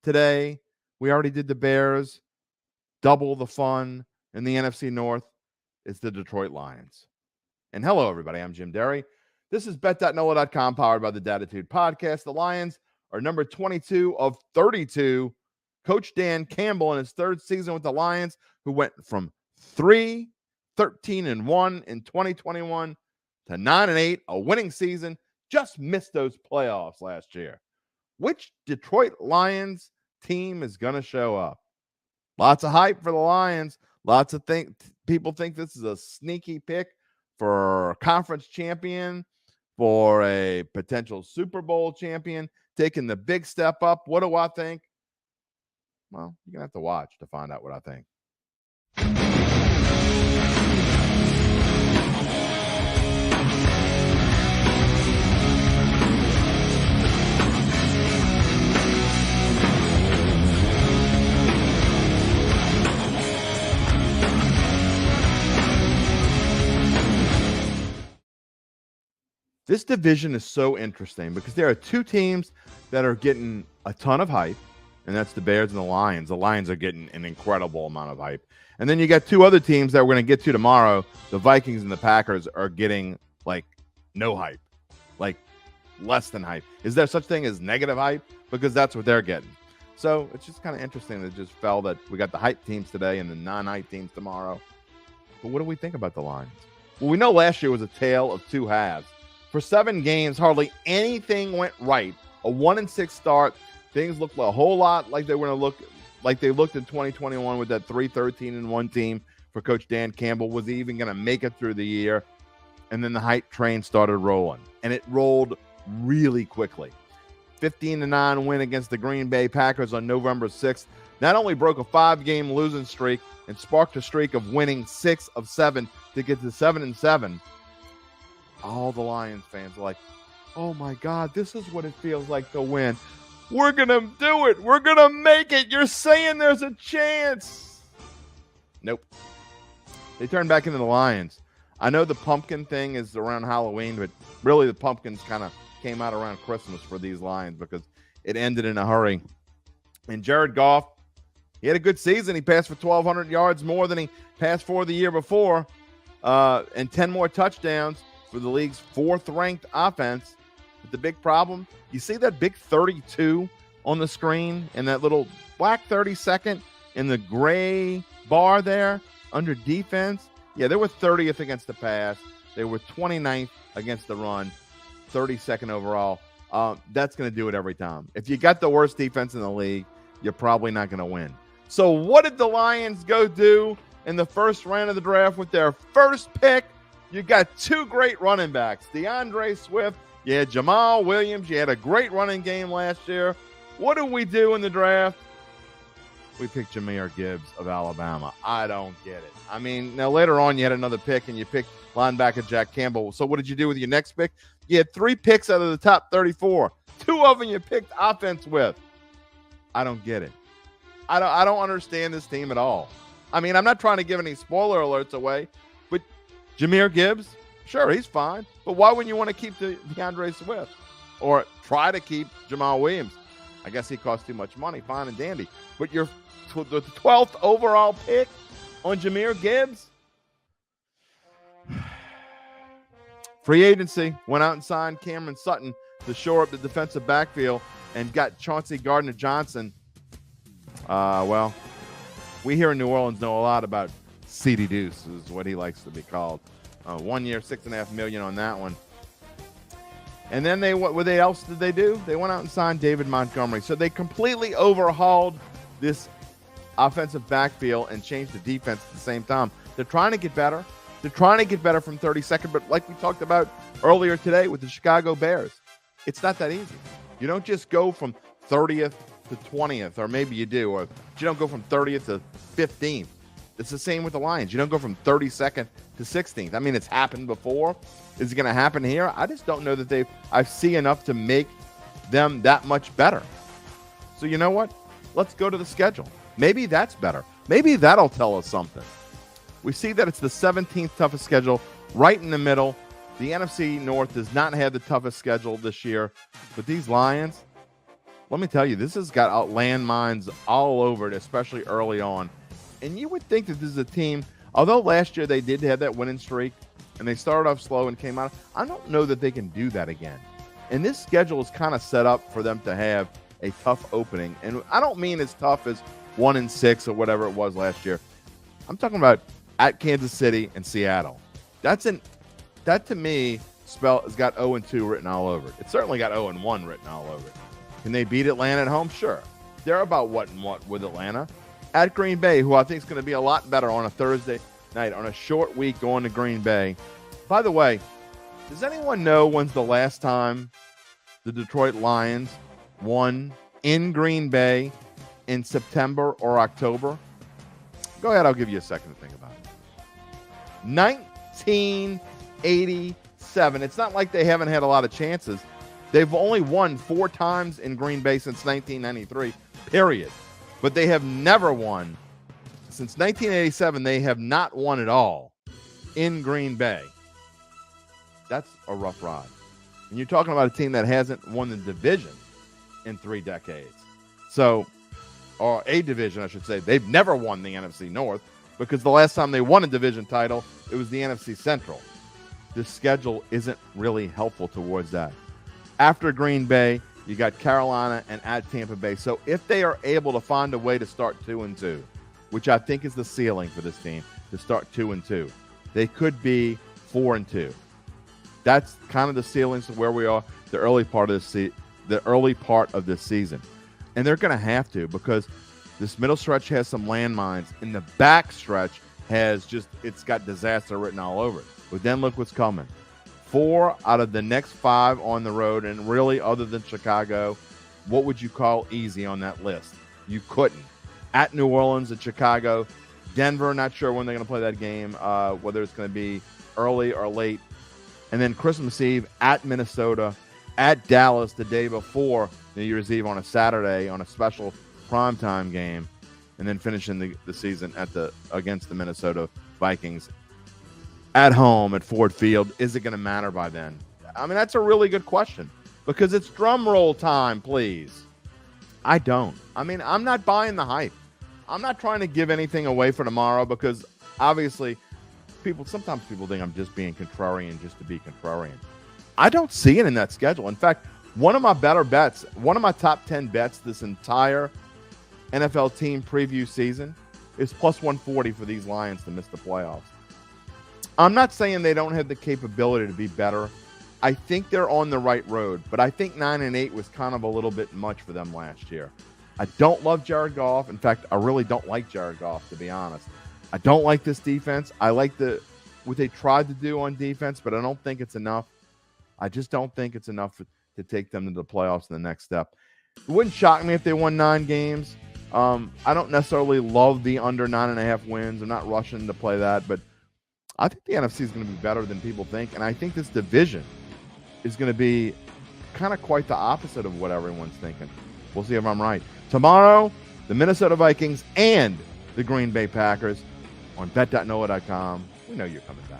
today. We already did the Bears. Double the fun in the NFC North is the Detroit Lions. And hello, everybody. I'm Jim Derry. This is Bet.NOLA.com, powered by the Dattitude Podcast. The Lions are number 22 of 32. Coach Dan Campbell in his third season with the Lions, who went from 3-13-1 in 2021 to 9-8, a winning season, just missed those playoffs last year. Which Detroit Lions team is going to show up? Lots of hype for the Lions. Lots of people think this is a sneaky pick for a conference champion, for a potential Super Bowl champion, taking the big step up. What do I think? Well, you're going to have to watch to find out what I think. This division is so interesting because there are two teams that are getting a ton of hype, and that's the Bears and the Lions. The Lions are getting an incredible amount of hype. And then you got two other teams that we're going to get to tomorrow. The Vikings and the Packers are getting, like, no hype, like less than hype. Is there such thing as negative hype? Because that's what they're getting. So it's just kind of interesting that it just fell that we got the hype teams today and the non-hype teams tomorrow. But what do we think about the Lions? Well, we know last year was a tale of two halves. For 7 games, hardly anything went right. A 1-6 start. Things looked a whole lot like they were going to look like they looked in 2021 with that 3-13-1 team for Coach Dan Campbell. Was he even going to make it through the year? And then the hype train started rolling, and it rolled really quickly. 15-9 win against the Green Bay Packers on November 6th not only broke a 5-game losing streak and sparked a streak of winning 6 of 7 to get to 7-7. All the Lions fans are like, oh, my God, this is what it feels like to win. We're going to do it. We're going to make it. You're saying there's a chance. Nope. They turned back into the Lions. I know the pumpkin thing is around Halloween, but really the pumpkins kind of came out around Christmas for these Lions because it ended in a hurry. And Jared Goff, he had a good season. He passed for 1,200 yards more than he passed for the year before, and 10 more touchdowns for the league's 4th-ranked offense. But the big problem, you see that big 32 on the screen and that little black 32nd in the gray bar there under defense? Yeah, they were 30th against the pass. They were 29th against the run, 32nd overall. That's going to do it every time. If you got the worst defense in the league, you're probably not going to win. So what did the Lions go do in the first round of the draft with their first pick? You got 2 great running backs, DeAndre Swift. You had Jamal Williams. You had a great running game last year. What did we do in the draft? We picked Jahmyr Gibbs of Alabama. I don't get it. I mean, now later on you had another pick and you picked linebacker Jack Campbell. So what did you do with your next pick? You had 3 picks out of the top 34. 2 of them you picked offense with. I don't get it. I don't understand this team at all. I mean, I'm not trying to give any spoiler alerts away, but Jahmyr Gibbs, sure, he's fine. But why wouldn't you want to keep DeAndre Swift or try to keep Jamal Williams? I guess he costs too much money. Fine and dandy. But you're the 12th overall pick on Jahmyr Gibbs? Free agency. Went out and signed Cameron Sutton to shore up the defensive backfield and got Chauncey Gardner-Johnson. Well, we here in New Orleans know a lot about CD Deuce, is what he likes to be called. 1 year, $6.5 million on that one. And then what else did they do? They went out and signed David Montgomery. So they completely overhauled this offensive backfield and changed the defense at the same time. They're trying to get better. They're trying to get better from 32nd, but like we talked about earlier today with the Chicago Bears, it's not that easy. You don't just go from 30th to 20th, or maybe you do, or you don't go from 30th to 15th. It's the same with the Lions. You don't go from 32nd to 16th. I mean, it's happened before. Is it going to happen here? I just don't know that I see enough to make them that much better. So you know what? Let's go to the schedule. Maybe that's better. Maybe that'll tell us something. We see that it's the 17th toughest schedule, right in the middle. The NFC North does not have the toughest schedule this year. But these Lions, let me tell you, this has got landmines all over it, especially early on. And you would think that this is a team, although last year they did have that winning streak and they started off slow and came out, I don't know that they can do that again. And this schedule is kind of set up for them to have a tough opening. And I don't mean as tough as 1-6 or whatever it was last year. I'm talking about at Kansas City and Seattle. That to me has got 0-2 written all over it. It certainly got 0-1 written all over it. Can they beat Atlanta at home? Sure. They're about what with Atlanta. At Green Bay, who I think is going to be a lot better on a Thursday night, on a short week going to Green Bay. By the way, does anyone know when's the last time the Detroit Lions won in Green Bay in September or October? Go ahead, I'll give you a second to think about it. 1987. It's not like they haven't had a lot of chances. They've only won 4 times in Green Bay since 1993, period. But they have never won. Since 1987, they have not won at all in Green Bay. That's a rough ride. And you're talking about a team that hasn't won the division in 3 decades. So, or a division, I should say. They've never won the NFC North because the last time they won a division title, it was the NFC Central. The schedule isn't really helpful towards that. After Green Bay, you got Carolina and at Tampa Bay. So if they are able to find a way to start 2-2, which I think is the ceiling for this team, to start 2-2, they could be 4-2. That's kind of the ceilings of where we are the early part of this season. And they're going to have to, because this middle stretch has some landmines, and the back stretch it's got disaster written all over it. But then look what's coming. 4 out of the next 5 on the road, and really, other than Chicago, what would you call easy on that list? You couldn't. At New Orleans, at Chicago, Denver, not sure when they're going to play that game, whether it's going to be early or late. And then Christmas Eve at Minnesota, at Dallas the day before New Year's Eve on a Saturday on a special primetime game, and then finishing the season against the Minnesota Vikings at home at Ford Field. Is it going to matter by then? I mean, that's a really good question, because it's drum roll time, please. I don't. I mean, I'm not buying the hype. I'm not trying to give anything away for tomorrow, because obviously sometimes people think I'm just being contrarian just to be contrarian. I don't see it in that schedule. In fact, one of my better bets, one of my top 10 bets this entire NFL team preview season is plus 140 for these Lions to miss the playoffs. I'm not saying they don't have the capability to be better. I think they're on the right road, but I think 9-8 was kind of a little bit much for them last year. I don't love Jared Goff. In fact, I really don't like Jared Goff, to be honest. I don't like this defense. I like what they tried to do on defense, but I don't think it's enough. I just don't think it's enough to take them to the playoffs in the next step. It wouldn't shock me if they won 9 games. I don't necessarily love the under 9.5 wins. I'm not rushing to play that, but I think the NFC is going to be better than people think, and I think this division is going to be kind of quite the opposite of what everyone's thinking. We'll see if I'm right. Tomorrow, the Minnesota Vikings and the Green Bay Packers on bet.NOLA.com. We know you're coming back.